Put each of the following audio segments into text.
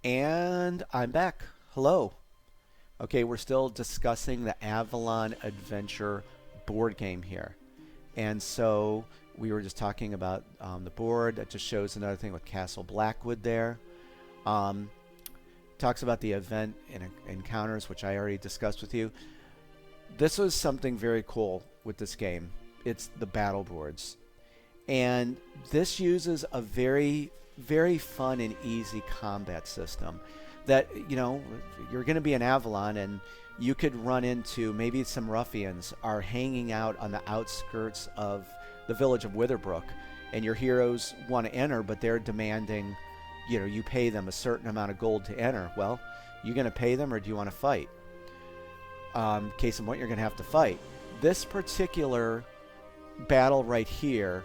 And I'm back. Hello. Okay, we're still discussing the Avalon Adventure board game here. And so we were just talking about the board. That just shows another thing with Castle Blackwood there. Um, Talks about the event and encounters, which I already discussed with you. This was something very cool with this game. It's the battle boards. And this uses a very fun and easy combat system that, you're going to be an Avalon and you could run into maybe some ruffians are hanging out on the outskirts of the village of Witherbrook, and your heroes want to enter, but they're demanding, you pay them a certain amount of gold to enter. Well, you going to pay them or do you want to fight? Case in point, you're going to have to fight. This particular battle right here,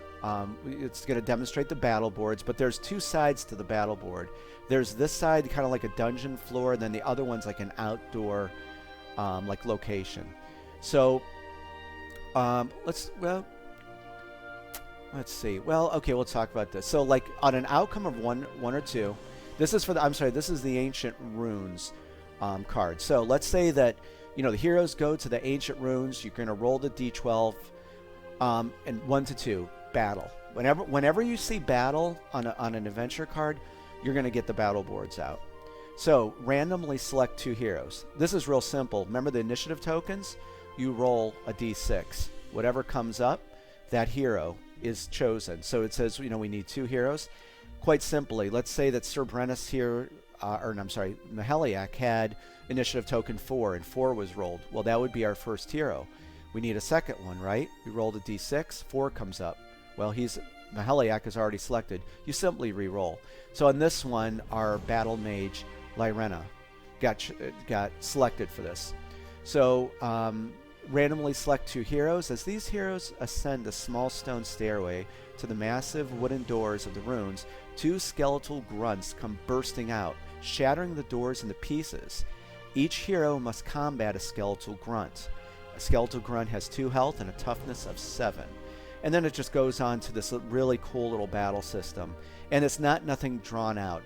it's going to demonstrate the battle boards, but there's two sides to the battle board. There's this side, kind of like a dungeon floor, and then the other one's like an outdoor like location. So let's see. Well, okay, we'll talk about this. So like on an outcome of one or two, this is this is the Ancient Runes card. So let's say that the heroes go to the Ancient Runes. You're going to roll the d12, and 1 to 2 battle. Whenever you see battle on an adventure card, you're going to get the battle boards out. So randomly select 2 heroes. This is real simple. Remember the initiative tokens? You roll a d6. Whatever comes up, that hero is chosen. So it says, we need 2 heroes. Quite simply, let's say that Sir Brennis here, Maheliak had initiative token 4, and 4 was rolled. Well, that would be our first hero. We need a second one, right? We rolled a d6, 4 comes up. Well, Maheliak is already selected. You simply re-roll. So on this one, our battle mage Lyrena got selected for this. So randomly select 2 heroes. As these heroes ascend a small stone stairway to the massive wooden doors of the runes, 2 skeletal grunts come bursting out, shattering the doors into pieces. Each hero must combat a skeletal grunt. A skeletal grunt has 2 health and a toughness of 7. And then it just goes on to this really cool little battle system. And it's nothing drawn out.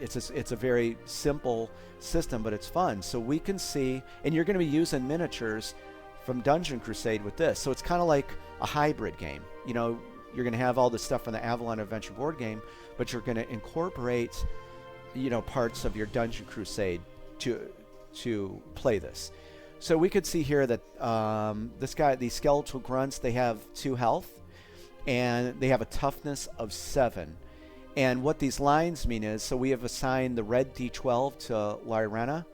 It's a very simple system, but it's fun. So we can see, and you're going to be using miniatures from Dungeon Crusade with this. So it's kind of like a hybrid game. You're going to have all this stuff from the Avalon Adventure board game, but you're going to incorporate, parts of your Dungeon Crusade to play this. So we could see here that these skeletal grunts, they have 2 health, and they have a toughness of 7. And what these lines mean is, so we have assigned the red d12 to Lyrena,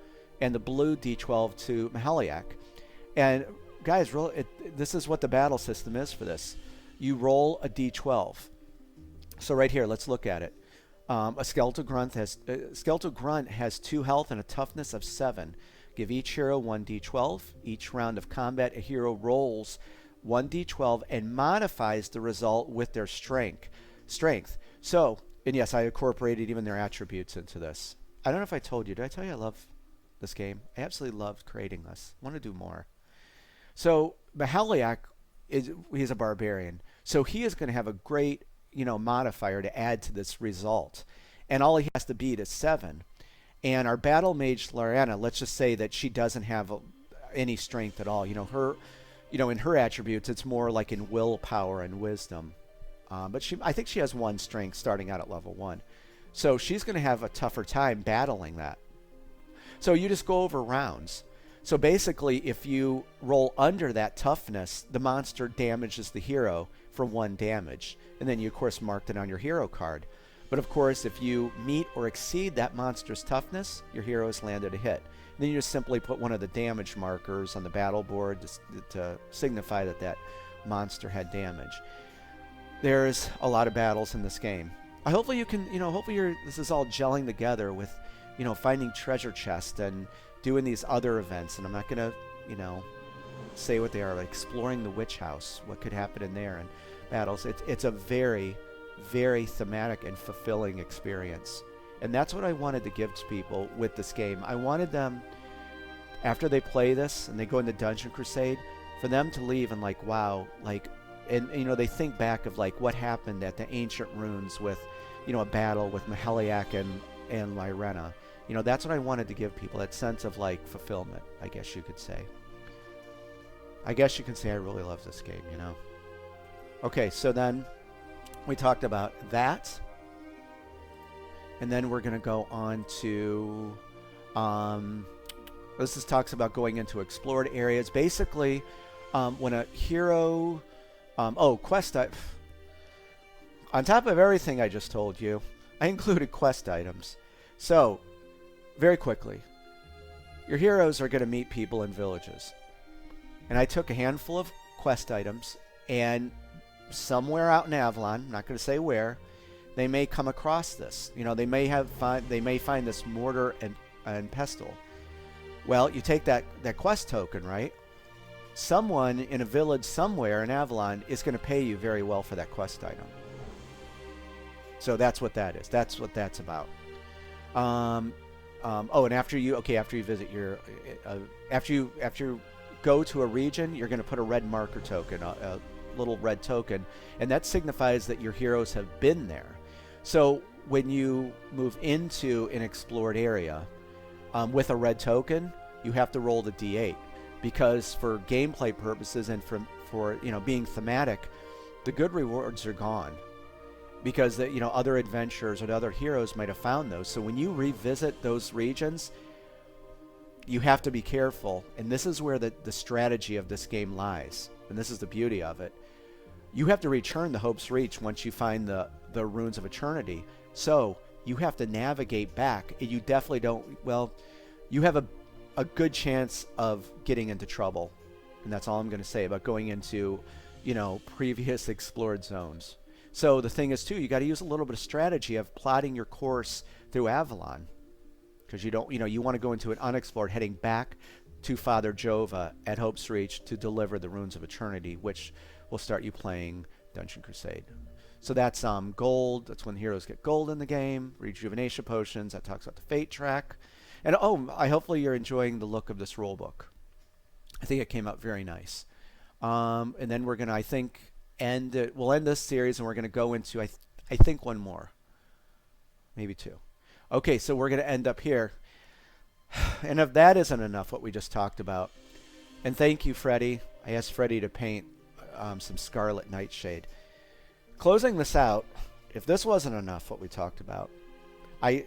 and the blue d12 to Maheliak. And guys, this is what the battle system is for this. You roll a d12. So right here, let's look at it. A skeletal grunt has 2 health and a toughness of 7. Give each hero 1d12. Each round of combat, a hero rolls 1d12 and modifies the result with their strength. So, and yes, I incorporated even their attributes into this. I don't know if I told you. Did I tell you I love this game? I absolutely loved creating this. I want to do more. So, Maheliak, he's a barbarian. So he is going to have a great, modifier to add to this result. And all he has to beat is 7. And our battle mage Lyrena, let's just say that she doesn't have any strength at all. Her, in her attributes, it's more like in willpower and wisdom. But I think she has 1 strength starting out at level 1. So she's going to have a tougher time battling that. So you just go over rounds. So basically, if you roll under that toughness, the monster damages the hero for 1 damage. And then you, of course, marked it on your hero card. But of course, if you meet or exceed that monster's toughness, your hero has landed a hit. And then you just simply put one of the damage markers on the battle board to signify that monster had damage. There's a lot of battles in this game. Hopefully you can, this is all gelling together with, finding treasure chests and doing these other events. And I'm not going to, say what they are, like exploring the witch house, what could happen in there, and battles. It's a very thematic and fulfilling experience. And that's what I wanted to give to people with this game. I wanted them, after they play this and they go into Dungeon Crusade, for them to leave and like, wow, like, and they think back of like what happened at the Ancient Runes with, a battle with Maheliak and Lyrena. You know, that's what I wanted to give people, that sense of like fulfillment, I guess you could say. I guess you can say I really love this game, you know. Okay, so then we talked about that. And then we're going to go on to... this talks about going into explored areas. Basically, when a hero... quest... On top of everything I just told you, I included quest items. So, very quickly, your heroes are going to meet people in villages. And I took a handful of quest items, and somewhere out in Avalon, I'm not going to say where, they may come across this. You know, they may find this mortar and pestle. Well, you take that quest token, right? Someone in a village somewhere in Avalon is going to pay you very well for that quest item. So that's what that is. That's what that's about. And after you visit your, after you go to a region, you're going to put a red marker token, a little red token, and that signifies that your heroes have been there. So when you move into an explored area with a red token, you have to roll the D8, because for gameplay purposes and for you know, being thematic, the good rewards are gone, because the, you know, other adventurers or other heroes might have found those. So when you revisit those regions, you have to be careful, and this is where the strategy of this game lies, and this is the beauty of it. You have to return the Hope's Reach once you find the Runes of Eternity. So you have to navigate back, and you definitely don't, well, you have a good chance of getting into trouble, and that's all I'm going to say about going into, you know, previous explored zones. So the thing is, too, you got to use a little bit of strategy of plotting your course through Avalon, because you don't, you know, you want to go into an unexplored, heading back to Father Jova at Hope's Reach to deliver the Runes of Eternity, which will start you playing Dungeon Crusade. So that's gold. That's when heroes get gold in the game. Rejuvenation potions. That talks about the fate track. And hopefully you're enjoying the look of this rulebook. I think it came out very nice. And then we're gonna, I think, we'll end this series, and we're gonna go into I think one more, maybe two. Okay, so we're gonna end up here. And if that isn't enough, what we just talked about, and thank you, Freddie. I asked Freddie to paint some Scarlet Nightshade. Closing this out, if this wasn't enough, what we talked about, I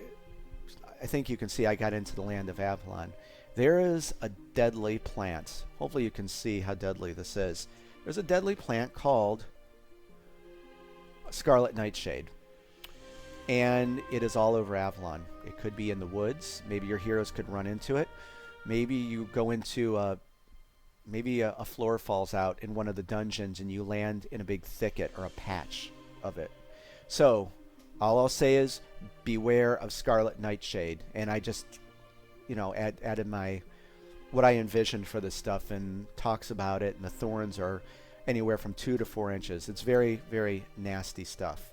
think you can see I got into the land of Avalon. There is a deadly plant. Hopefully you can see how deadly this is. There's a deadly plant called Scarlet Nightshade. And it is all over Avalon. It could be in the woods. Maybe your heroes could run into it. Maybe you go into maybe a floor falls out in one of the dungeons and you land in a big thicket or a patch of it. So all I'll say is beware of Scarlet Nightshade. And I just, you know, added what I envisioned for this stuff, and talks about it. And the thorns are anywhere from 2 to 4 inches. It's very, very nasty stuff.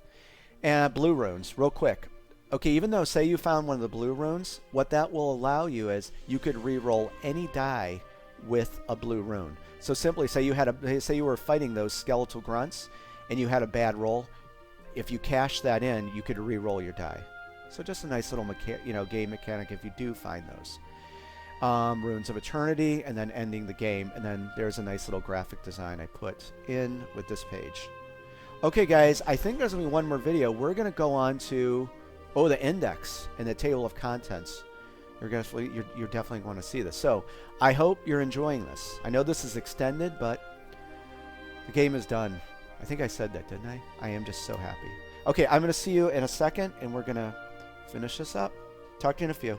And blue runes, real quick. Okay, even though, say you found one of the blue runes, what that will allow you is you could re-roll any die with a blue rune. So simply, say you were fighting those skeletal grunts and you had a bad roll. If you cash that in, you could re-roll your die. So just a nice little game mechanic if you do find those. Runes of Eternity, and then ending the game, and then there's a nice little graphic design I put in with this page. Okay, guys, I think there's going to be one more video. We're going to go on to the index and the table of contents. You're definitely going to see this. So I hope you're enjoying this. I know this is extended, but the game is done. I think I said that, didn't I? I am just so happy. Okay, I'm going to see you in a second, and we're going to finish this up. Talk to you in a few.